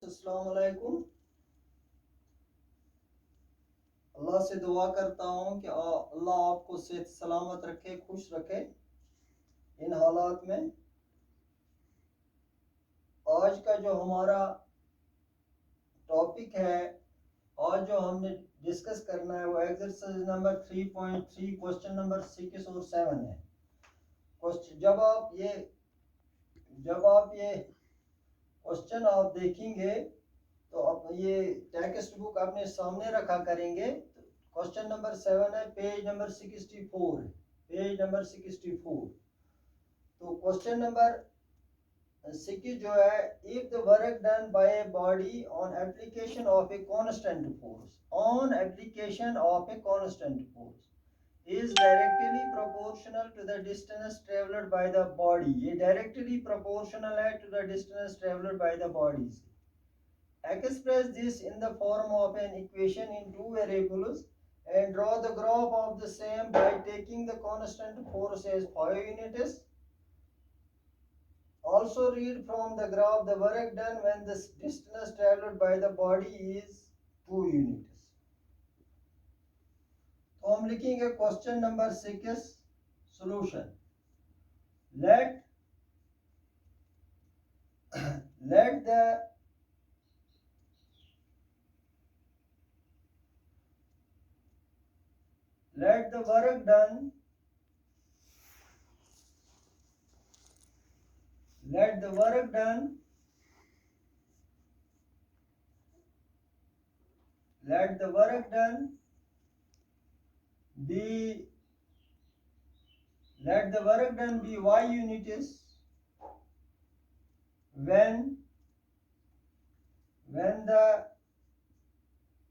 अस्सलाम वालेकुम। अल्लाह से दुआ करता हूँ कि अल्लाह आपको सेहत सलामत रखे, खुश रखे इन हालात में। आज का जो हमारा टॉपिक है, आज जो हमने डिस्कस करना है, वो एक्सरसाइज नंबर 3.3 क्वेश्चन नंबर 6 और 7 है। जब आप ये क्वेश्चन आप देखेंगे तो आप ये टेक्स्ट बुक अपने सामने रखा करेंगे। क्वेश्चन नंबर 7 है, पेज नंबर 64 है, पेज नंबर 64। तो क्वेश्चन नंबर 6 जो है, if the work done by a body on application of a constant force is directly proportional to the distance traveled by the body। ये directly proportional है to the distance traveled by the bodies। Express this in the form of an equation in two variables and draw the graph of the same by taking the constant force as 5 units। Also read from the graph the work done when the distance traveled by the body is 2 units। तो हम लिखेंगे question number 6 solution. let let the let the work done let the work done let the work done be let the work done be y units when the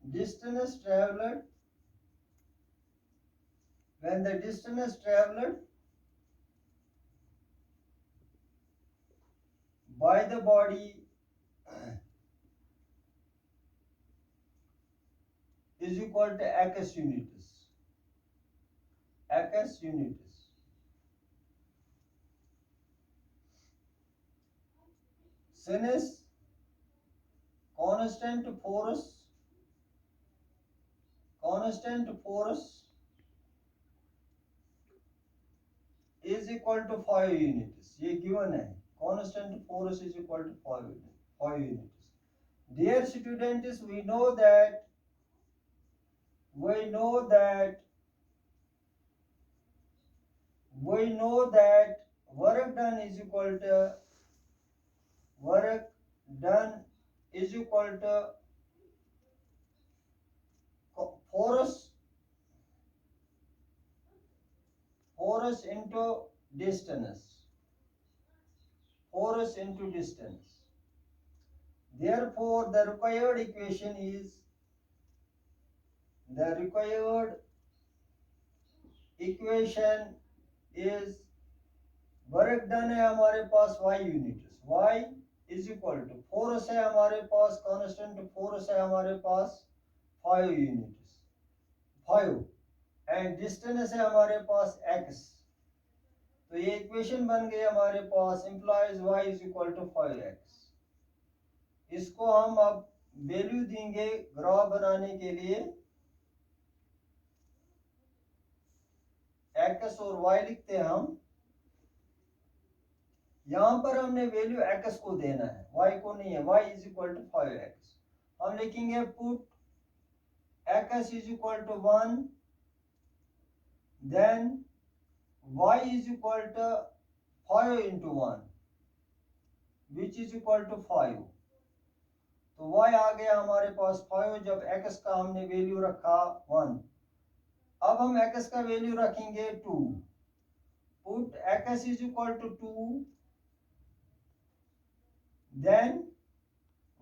distance traveled by the body is equal to x units। Since constant force is equal to 5 units। ये given है, constant force is equal to 5 units। Dear students, we know that work done is equal to force into distance। Therefore the required equation is work done है हमारे पास y units, y is equal to force है हमारे पास, constant force है हमारे पास 5 units, 5 and distance है हमारे पास x। तो ये इक्वेशन बन गई हमारे पास, implies y is equal to 5x। इसको हम अब वैल्यू देंगे ग्राफ बनाने के लिए। x और y लिखते हैं हम, यहां पर हमने वैल्यू x को देना है, y को नहीं है। y is equal to 5x। हम लिखेंगे put x is equal to 1, then y is equal to 5 into 1 which is equal to 5। तो y आ गया हमारे पास 5 जब x का हमने वैल्यू रखा 1। अब हम x का वैल्यू रखेंगे 2। Put x is equal to 2, then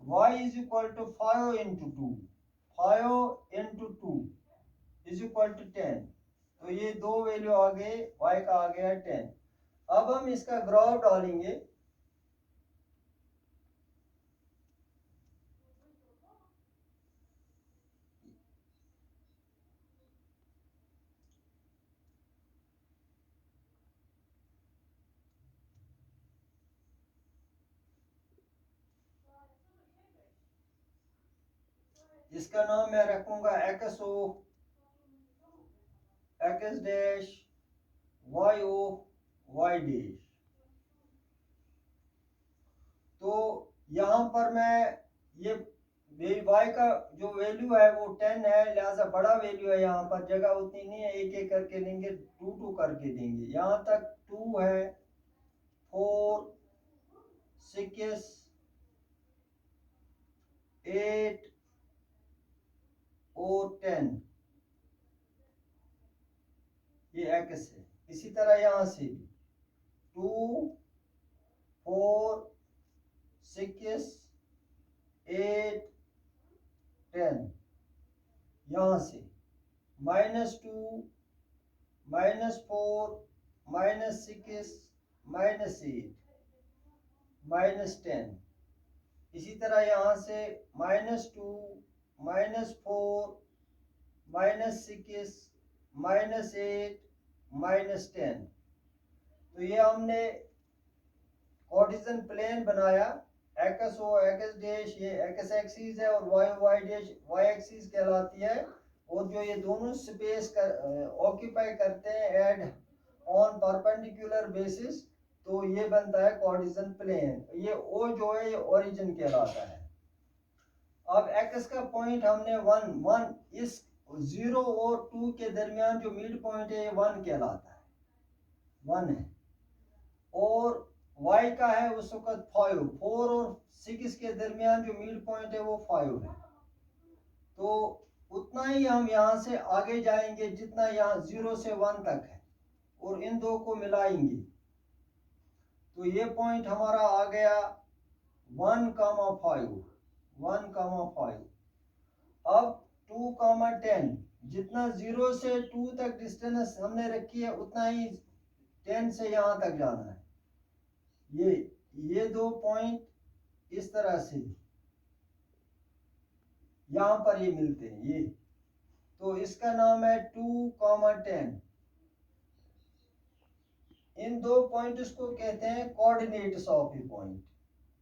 y is equal to 5 into 2 is equal to 10। तो ये दो वैल्यू आ गए, y का आ गया 10। अब हम इसका ग्राफ डालेंगे। इसका नाम मैं रखूंगा X O X dash Y O Y dash. तो यहाँ पर मैं ये वाई का जो वैल्यू है वो 10 है, लिहाजा बड़ा वैल्यू है, यहाँ पर जगह उतनी नहीं है, एक एक करके लेंगे, 2 करके देंगे। यहाँ तक 2 है, 4 6 8 और 10, ये एक्स है। इसी तरह यहाँ से भी 2 4 6 8 10, यहाँ से -2 -4 -6 -8 -10। इसी तरह यहाँ से -2 -4 -6 -8 -10। तो ये हमने कार्टेशियन प्लेन बनाया, एक्स ओ एक्स डैश ये एक्स एक्सिस है और Y Y dash Y axis कहलाती है, और जो ये दोनों स्पेस ऑक्यूपाई करते हैं एट ऑन परपेंडिकुलर बेसिस, तो ये बनता है कार्टेशियन प्लेन। ये ओ जो है ये ओरिजिन कहलाता है। अब एक्स का पॉइंट हमने 1 इस 0 और 2 के दरमियान जो मिड पॉइंट है ये 1 कहलाता है, 1 है। और y का है उस वक्त 5, 4 और 6 के दरमियान जो मिड पॉइंट है वो 5 है। तो उतना ही हम यहाँ से आगे जाएंगे जितना यहाँ 0 से 1 तक है, और इन दो को मिलाएंगे, तो ये पॉइंट हमारा आ गया 1,5, 1,5। अब 2,10, जितना 0 से 2 तक डिस्टेंस हमने रखी है उतना ही 10 से यहाँ तक जाना है। ये दो पॉइंट इस तरह से यहां पर ये मिलते हैं, ये तो इसका नाम है 2,10। इन दो पॉइंट्स को कहते हैं कोऑर्डिनेट्स ऑफ ए पॉइंट।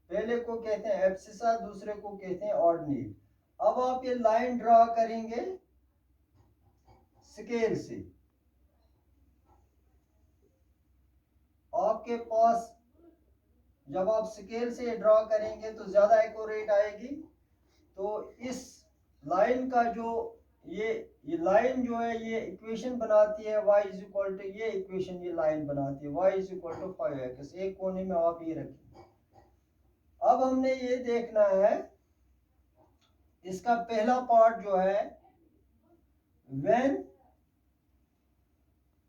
पहले को कहते हैं एब्सिसा, दूसरे को कहते हैं ऑर्डिनेट। अब आप ये लाइन ड्रा करेंगे स्केल से, आपके पास जब आप स्केल से ड्रा करेंगे तो ज्यादा एक्यूरेट आएगी। तो इस लाइन का जो ये लाइन जो है ये इक्वेशन बनाती है y इज इक्वल टू, ये इक्वेशन ये लाइन बनाती है y is equal to 5x। एक कोने में आप ये रखें। अब हमने ये देखना है इसका पहला पार्ट जो है when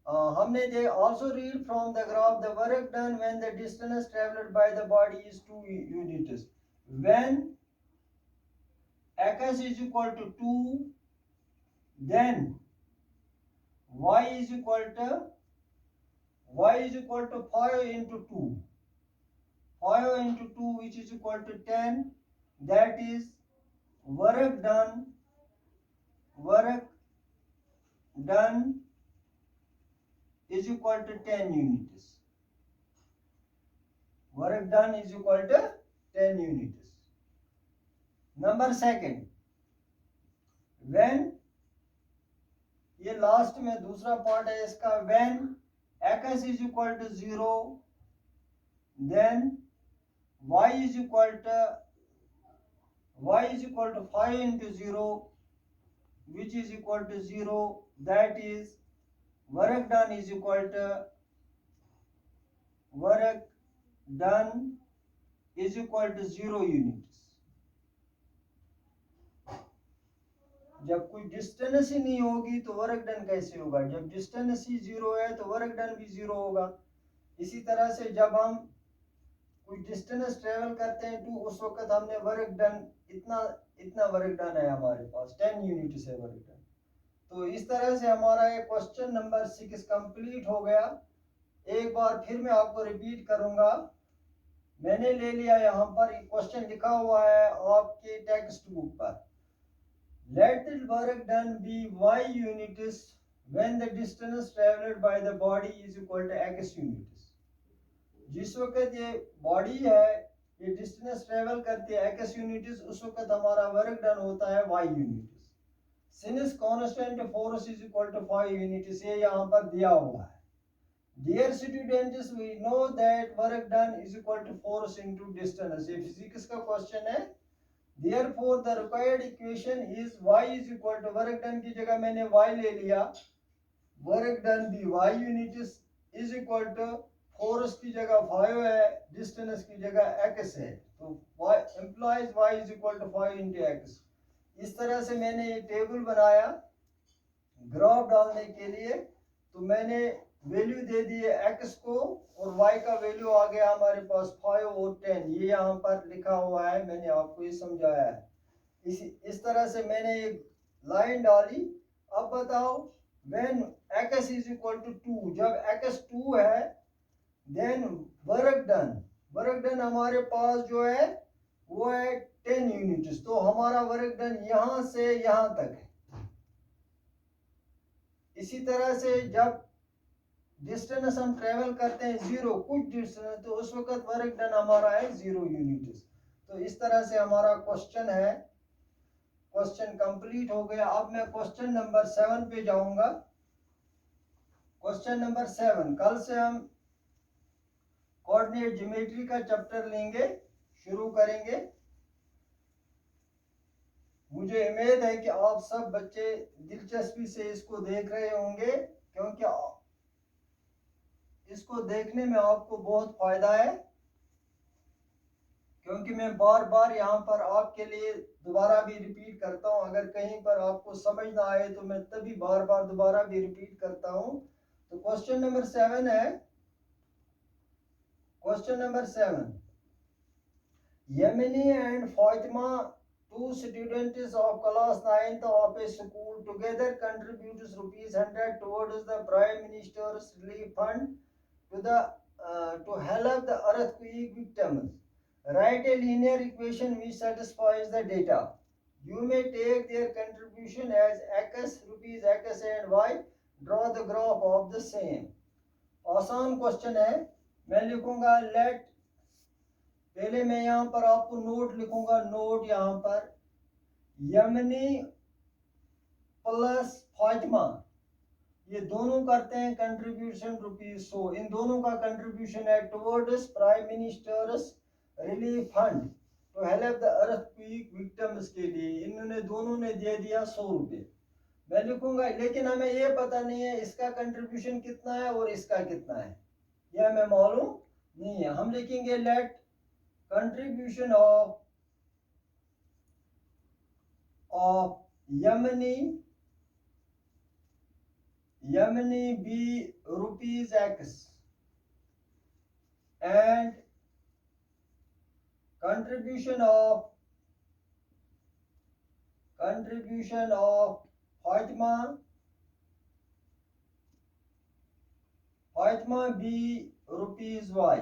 हमने दे also read from the graph the work done when the distance traveled by the body is 2 units, when x is equal to 2, then y is equal to 5 into 2, 5 into 2 which is equal to 10, that is work done is equal to 10 units. Work done is equal to 10 units. Number second, when ये last में दूसरा part है इसका, when x is equal to 0, then y is equal to 5 into 0 which is equal to 0, that is work done is equal to 0 units. जब कोई distance ही नहीं होगी तो वर्क डन कैसे होगा? जब डिस्टेंस ही 0 है तो वर्क डन भी 0 होगा। इसी तरह से जब हम कोई डिस्टेंस ट्रेवल करते हैं तो उस वक्त हमने वर्क डन इतना वर्क डन है हमारे पास, 10 यूनिट्स है वर्क डन। तो इस तरह से हमारा ये क्वेश्चन नंबर 6 कंप्लीट हो गया। एक बार फिर मैं आपको रिपीट करूंगा। मैंने ले लिया यहाँ पर क्वेश्चन लिखा हुआ है आपके टेक्स्ट बुक पर, let the work done be y units when the distance traveled by the body is equal to x units। जिस वक्त ये बॉडी है ये डिस्टेंस ट्रेवल करती है x यूनिट्स, उस वक्त हमारा वर्क डन होता है y units. Since constant force is equal to 5 units, ये यहाँ पर दिया हुआ है। Dear students, we know that work done is equal to force into distance. ये फिजिक्स का क्वेश्चन है। Therefore the required equation is y is equal to, work done की जगह मैंने y ले लिया, वर्क डन भी y units is equal to force की जगह 5 है, डिस्टेंस की जगह x है, तो y implies y is equal to 5 into x। इस तरह से मैंने ये टेबल बनाया ग्राफ डालने के लिए। तो मैंने वैल्यू दे दी है x को और y का वैल्यू आ गया हमारे पास 5 और 10, ये यहाँ पर लिखा हुआ है, मैंने आपको ये समझाया है। इस तरह से मैंने एक लाइन डाली। अब बताओ when x is equal to 2, जब x 2 है, then वर्क डन हमारे पास जो है वो है 10 यूनिट्स। तो हमारा वर्क डन यहां से यहां तक है। इसी तरह से जब डिस्टेंस हम ट्रेवल करते हैं 0 कुछ डिस्टेंस, तो उस वक्त वर्क डन हमारा है 0 यूनिट्स। तो इस तरह से हमारा क्वेश्चन है, क्वेश्चन कंप्लीट हो गया। अब मैं क्वेश्चन नंबर 7 पे जाऊंगा। क्वेश्चन नंबर 7, कल से हम कोऑर्डिनेट ज्योमेट्री का चैप्टर लेंगे, शुरू करेंगे। मुझे उम्मीद है कि आप सब बच्चे दिलचस्पी से इसको देख रहे होंगे, क्योंकि इसको देखने में आपको बहुत फायदा है। क्योंकि मैं बार बार यहाँ पर आपके लिए दोबारा भी रिपीट करता हूँ, अगर कहीं पर आपको समझ ना आए तो मैं तभी बार बार दोबारा भी रिपीट करता हूँ। तो क्वेश्चन नंबर 7 है, question number 7, Yemeni and Fatima, two students of class 9th of a school together contributes ₹100 towards the Prime Minister's Relief Fund to help the earthquake victims. Write a linear equation which satisfies the data. You may take their contribution as x, rupees x and y. Draw the graph of the same. आसान question है। मैं लिखूंगा late, पहले मैं यहाँ पर आपको note लिखूंगा, नोट यहाँ पर यमनी प्लस फातिमा, ये दोनों करते हैं कंट्रीब्यूशन ₹100। इन दोनों का कंट्रीब्यूशन है towards prime minister's relief fund to help the earthquake victims के लिए। इन्होंने दोनों ने दे दिया ₹100। मैं लिखूंगा, लेकिन हमें ये पता नहीं है इसका कंट्रीब्यूशन कितना है और इसका कितना है, यह हमें मालूम नहीं है। हम लिखेंगे let contribution of Yemeni be rupees x and contribution of Fatima be rupees y.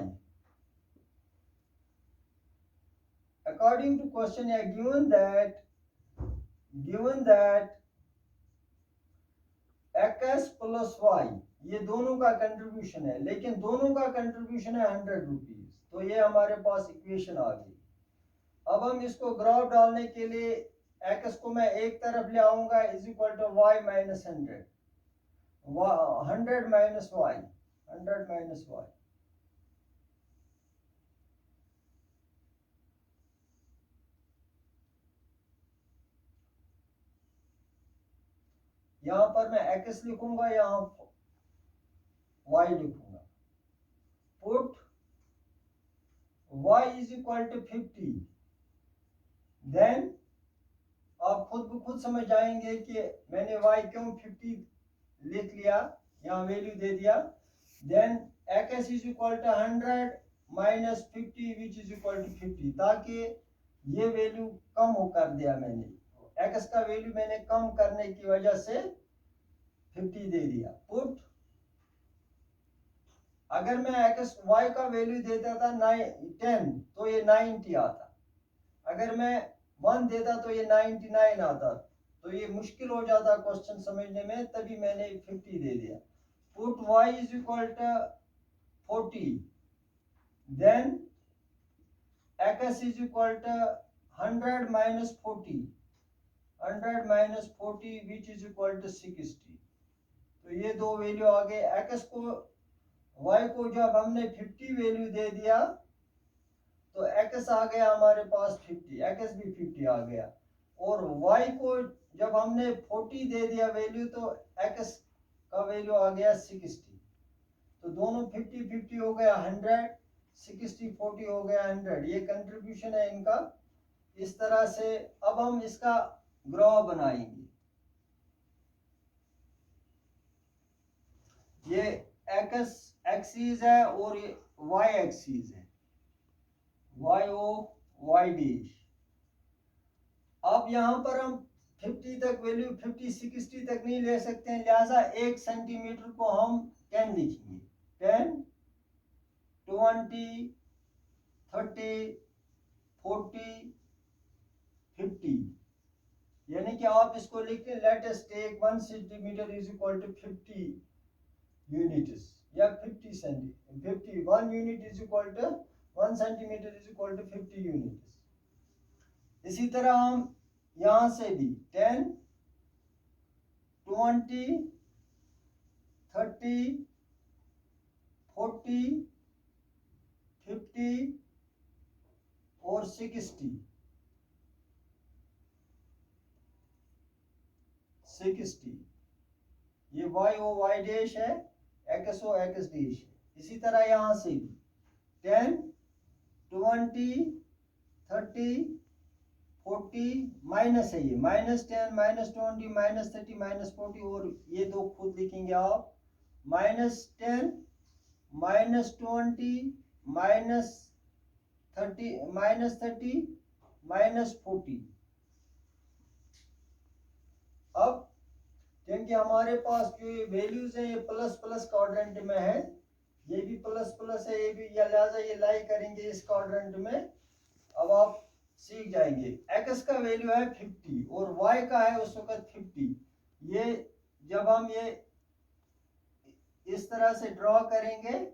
According to question, given that x plus y ये दोनों का कंट्रीब्यूशन है, लेकिन दोनों का कंट्रीब्यूशन है ₹100, तो ये हमारे पास इक्वेशन आ गई। अब हम इसको ग्राफ डालने के लिए x को मैं एक तरफ ले आऊंगा, is equal to y minus 100, 100 minus y, 100 minus y। यहां पर मैं x लिखूंगा, यहां y लिखूंगा। Put y is equal to 50, then आप खुद ब खुद समझ जाएंगे कि मैंने y क्यों 50 लिख लिया, यहाँ वैल्यू दे दिया। Then x is equal to 100 minus 50 which is equal to 50, ताकि ये वैल्यू कम हो कर दिया मैंने, x का वैल्यू मैंने कम करने की वजह से 50 दे दिया। पुट, अगर मैं x y का वैल्यू देता था 10 तो ये 90 आता, अगर मैं 1 देता तो ये 99 आता, तो ये मुश्किल हो जाता क्वेश्चन समझने में, तभी मैंने 50 दे दिया। Put y is equal to 40, then x is equal to 100 minus 40, 100 minus 40 which is equal to 60। तो ये दो वैल्यू आ गए। x को y को जब हमने 50 वैल्यू दे दिया तो x आ गया हमारे पास 50, x भी 50 आ गया, और y को जब हमने 40 दे दिया वैल्यू तो x का वैल्यू आ गया 60। तो दोनों 50 50 हो गया 100, 60 40 हो गया 100। ये कंट्रीब्यूशन है इनका। इस तरह से अब हम इसका ग्राफ बनाएंगे। ये x एक्सिस है और ये y एक्सिस है, y ओ y डैश। अब यहाँ पर हम 50 तक वैल्यू 50 60 तक नहीं ले सकते हैं, लिहाजा 1 सेंटीमीटर को हम 10 लिखेंगे। 10 20 30 40 50, यानी कि आप इसको लिख लें, let us take 1 centimetre is equal to 50 units या 50 centimetre. 51 unit is equal to 1 centimetre is equal to 50 units. इसी तरह हम यहां से भी 10 20 30 40 50 और 60 ये y ओ y डैश है, x ओ x डैश है। इसी तरह यहां से भी 10 20 30 40 माइनस है, ये -10 -20 -30 -40, और ये दो खुद लिखेंगे आप, -10 -20 -30 -40। अब क्योंकि हमारे पास जो ये वैल्यूज है ये प्लस प्लस क्वाड्रेंट में है, ये भी प्लस प्लस है, ये भी, या लिहाजा ये लाई करेंगे इस क्वाड्रेंट में। अब आप सीख जाएंगे। x का वैल्यू है 50 और y का है उस वक्त 50। ये जब हम ये इस तरह से ड्रॉ करेंगे,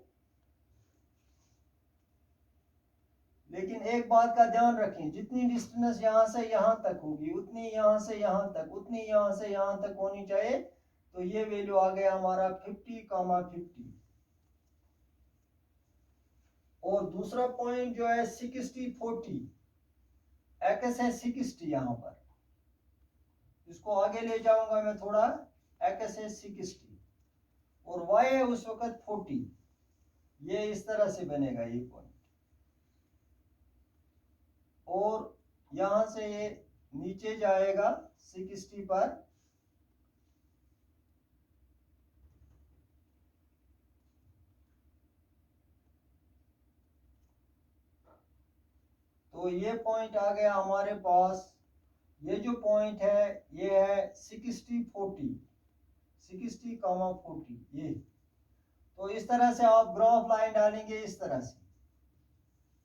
लेकिन एक बात का ध्यान रखें, जितनी डिस्टेंस यहां से यहां तक होगी उतनी यहां से यहां तक, उतनी यहां से यहां तक होनी चाहिए। तो ये वैल्यू आ गया हमारा 50, 50। और दूसरा पॉइंट जो है 60 40, x है 60 यहां पर, इसको आगे ले जाऊंगा मैं थोड़ा, x है 60 और y है उस वक्त 40। ये इस तरह से बनेगा ये पॉइंट, और यहां से ये नीचे जाएगा 60 पर, तो ये पॉइंट आ गया हमारे पास। ये जो पॉइंट है ये है 60 40, 60, 40 ये। तो इस तरह से आप ग्राफ लाइन डालेंगे, इस तरह से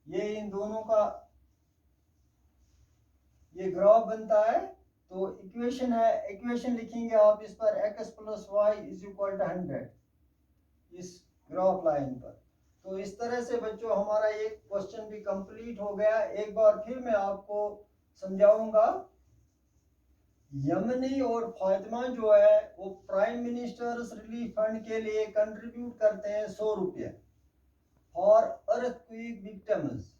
ये इन दोनों का ये ग्राफ बनता है। तो इक्वेशन है, इक्वेशन लिखेंगे आप इस पर, x + y = 100 इस ग्राफ लाइन पर। तो इस तरह से बच्चों हमारा ये क्वेश्चन भी कंप्लीट हो गया। एक बार फिर मैं आपको समझाऊंगा। यमनी और फातिमा जो है वो प्राइम मिनिस्टर्स रिलीफ फंड के लिए कंट्रीब्यूट करते हैं 100 रुपये फॉर अर्थक्वेक विक्टिम्स।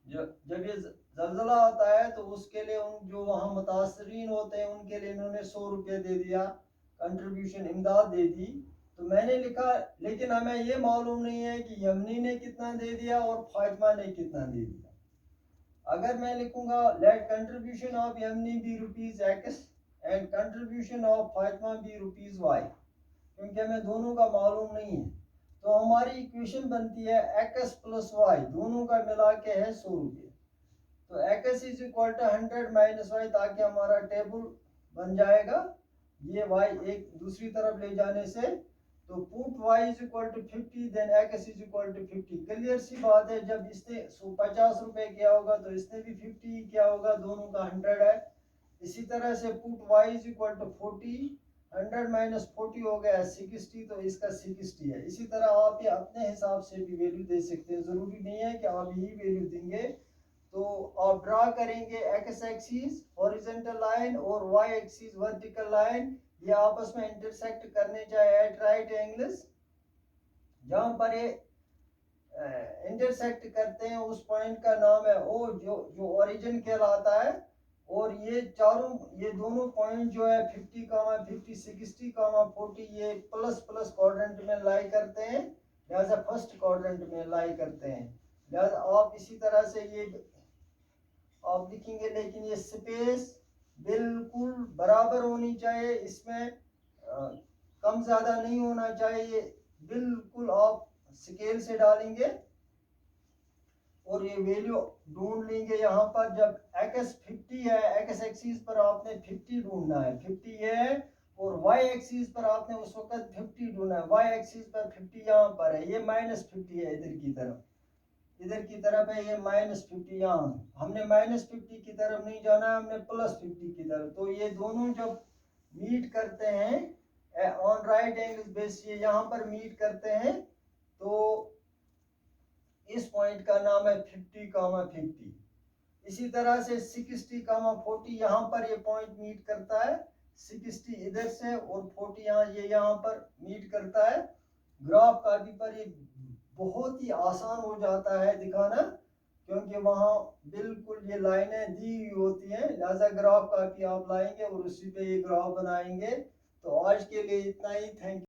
जब ये जल्जला आता है तो उसके लिए उन जो वहाँ मुतासरीन होते हैं उनके लिए इन्होंने 100 रुपये दे दिया, कंट्रीब्यूशन, इमदाद दे दी। तो मैंने लिखा, लेकिन हमें ये मालूम नहीं है कि यमनी ने कितना दे दिया और फातिमा ने कितना दे दिया। अगर मैं लिखूंगा let contribution of Yamini be ₹X and contribution of Fatima be ₹Y, क्योंकि हमें दोनों का मालूम नहीं है, तो हमारी इक्वेशन बनती है x + y, दोनों का मिला के है 100 रुपये। तो x = 100 - y, ताकि हमारा टेबल बन जाएगा ये y एक दूसरी तरफ ले जाने से। तो put y = 50 then x = 50। Clear सी बात है, जब इसने 50 रुपए किया होगा तो इसने भी 50 किया होगा, दोनों का 100 है। इसी तरह से पुट y = 40 100 माइनस 40 हो गया 60, तो इसका 60 है। इसी तरह आप ये अपने हिसाब से भी वैल्यू दे सकते हैं, ज़रूरी नहीं है कि आप यही वैल्यू देंगे। तो आप ड्रा करेंगे एक्स एक्सिस हॉरिजॉन्टल लाइन और वाई एक्सिस वर्टिकल लाइन, ये आपस में इंटरसेक्ट करने चाहिए एट राइट एंगल्स। जहाँ पर ये इंटरसेक्ट करते हैं उस पॉइंट का नाम है ओ, जो ओरिजिन कहलाता है। और ये दोनों पॉइंट जो है 50, 50, 60, 40 ये प्लस प्लस क्वाड्रेंट में लाई करते हैं, लिहाजा फर्स्ट क्वाड्रेंट में लाई करते हैं। लिहाजा आप इसी तरह से ये आप लिखेंगे, लेकिन ये स्पेस बिल्कुल बराबर होनी चाहिए, इसमें कम ज़्यादा नहीं होना चाहिए। बिल्कुल आप स्केल से डालेंगे और ये वैल्यू ढूंढ लेंगे। यहाँ पर जब एक्स 50 है, एक्स एक्सिस पर आपने 50 ढूंढना है, 50 है, और वाई एक्सिस पर आपने उस वक्त 50 ढूंढना है। वाई एक्सिस पर 50 यहाँ पर है, ये -50 है इधर की तरफ, इधर की तरफ है ये -50। यहाँ हमने -50 की तरफ नहीं जाना है, हमने +50 की तरफ। तो ये दोनों जब मीट करते हैं ऑन राइट एंगल बेस, ये यहाँ पर मीट करते हैं, तो इस पॉइंट का नाम है 50, 50। इसी तरह से 60, 40 यहाँ पर ये पॉइंट मीट करता है, 60 इधर से और 40 यहाँ, ये यहाँ पर मीट करता है। ग्राफ कॉपी पर ये बहुत ही आसान हो जाता है दिखाना, क्योंकि वहाँ बिल्कुल ये लाइनें दी हुई होती हैं। लिहाजा ग्राफ कॉपी आप लाएंगे और उसी पे ये ग्राफ बनाएंगे। तो आज के लिए इतना ही, थैंक यू।